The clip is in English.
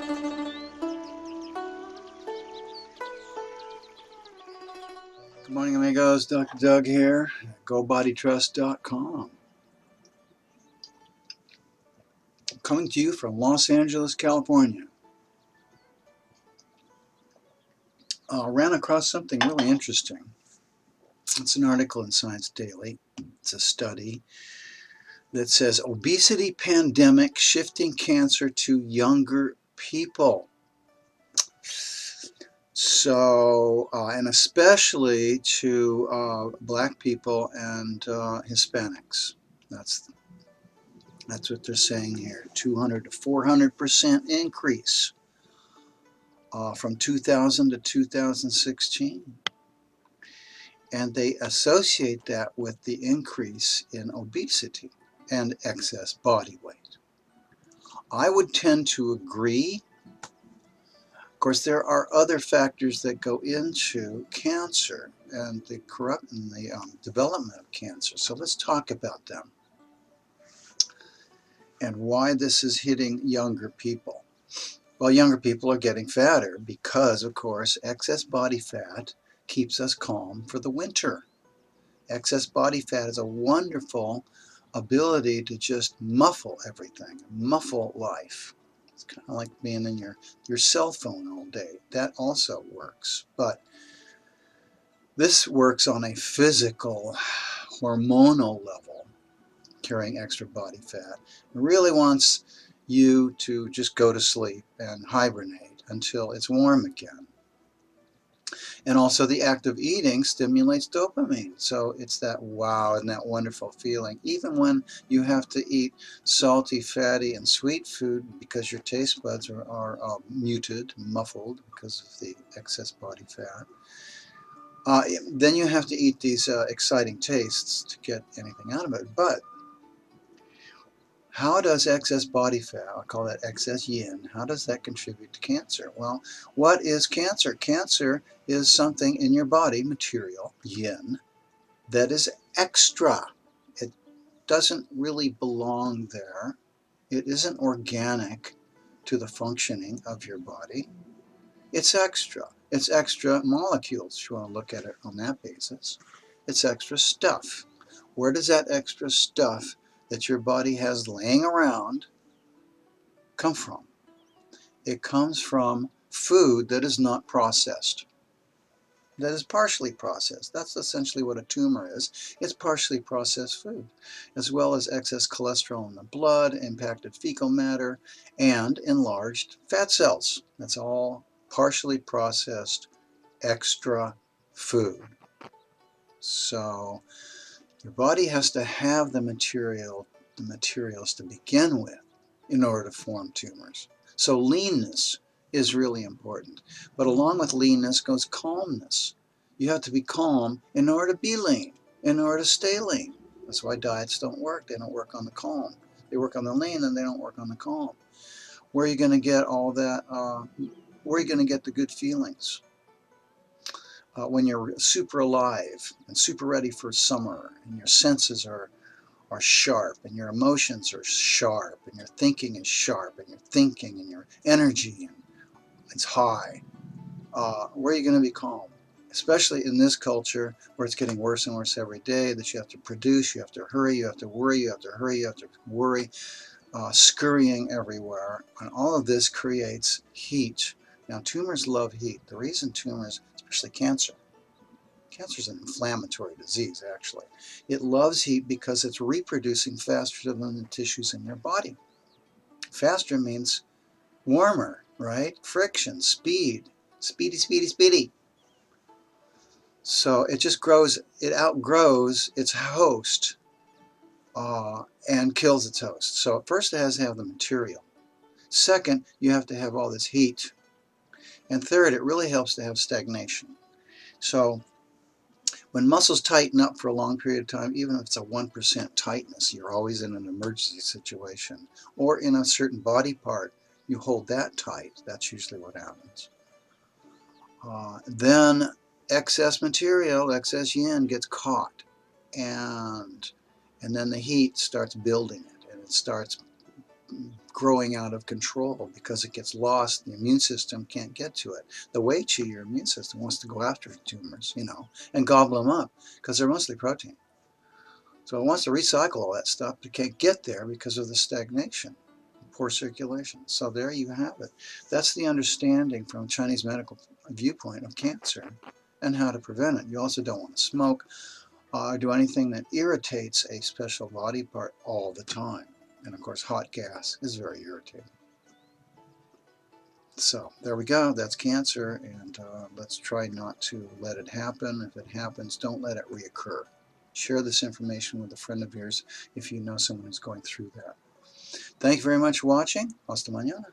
Good morning, amigos. Dr. Doug here, GoBodyTrust.com. Coming to you from Los Angeles, California. Ran across something really interesting. It's an article in Science Daily. It's a study that says obesity pandemic shifting cancer to younger people. So, and especially to black people and Hispanics. That's what they're saying here. 200 to 400% increase from 2000 to 2016. And they associate that with the increase in obesity and excess body weight. I would tend to agree. Of course, there are other factors that go into cancer and the development of cancer. So let's talk about them and why this is hitting younger people. Well, younger people are getting fatter because, of course, excess body fat keeps us calm for the winter. Excess body fat is a wonderful ability to just muffle everything, muffle life. It's kind of like being in your cell phone all day. That also works. But this works on a physical, hormonal level, carrying extra body fat. It really wants you to just go to sleep and hibernate until it's warm again. And also the act of eating stimulates dopamine. So it's that wow and that wonderful feeling. Even when you have to eat salty, fatty, and sweet food because your taste buds are muted, muffled because of the excess body fat. Then you have to eat these exciting tastes to get anything out of it. But how does excess body fat, I call that excess yin, how does that contribute to cancer? Well, what is cancer? Cancer is something in your body, material, yin, that is extra. It doesn't really belong there. It isn't organic to the functioning of your body. It's extra. It's extra molecules, if you want to look at it on that basis. It's extra stuff. Where does that extra stuff that your body has laying around come from? It comes from food that is not processed, that is partially processed. That's essentially what a tumor is. It's partially processed food, as well as excess cholesterol in the blood, impacted fecal matter, and enlarged fat cells. That's all partially processed extra food. So your body has to have the materials to begin with in order to form tumors. So leanness is really important. But along with leanness goes calmness. You have to be calm in order to be lean, in order to stay lean. That's why diets don't work. They don't work on the calm. They work on the lean and they don't work on the calm. Where are you going to get all that? Where are you going to get the good feelings? When you're super alive and super ready for summer and your senses are sharp and your emotions are sharp and your thinking is sharp and your energy is high, where are you going to be calm? Especially in this culture where it's getting worse and worse every day, that you have to produce, you have to hurry, you have to worry, you have to hurry, you have to worry, scurrying everywhere. And all of this creates heat. Now, tumors love heat. The reason tumors, especially cancer is an inflammatory disease, actually. It loves heat because it's reproducing faster than the tissues in your body. Faster means warmer, right? Friction, speed, speedy, speedy, speedy. So it just grows, it outgrows its host and kills its host. So first it has to have the material. Second, you have to have all this heat. And third, it really helps to have stagnation. So when muscles tighten up for a long period of time, even if it's a 1% tightness, you're always in an emergency situation. Or in a certain body part, you hold that tight. That's usually what happens. Then excess material, excess yin gets caught. And then the heat starts building it. And it starts growing out of control because it gets lost. The immune system can't get to it. The Wei Qi, your immune system, wants to go after tumors, and gobble them up because they're mostly protein. So it wants to recycle all that stuff, but can't get there because of the stagnation, poor circulation. So there you have it. That's the understanding from a Chinese medical viewpoint of cancer and how to prevent it. You also don't want to smoke or do anything that irritates a special body part all the time. And of course, hot gas is very irritating. So there we go. That's cancer, and let's try not to let it happen. If it happens, don't let it reoccur. Share this information with a friend of yours if you know someone who's going through that. Thank you very much for watching. Hasta mañana.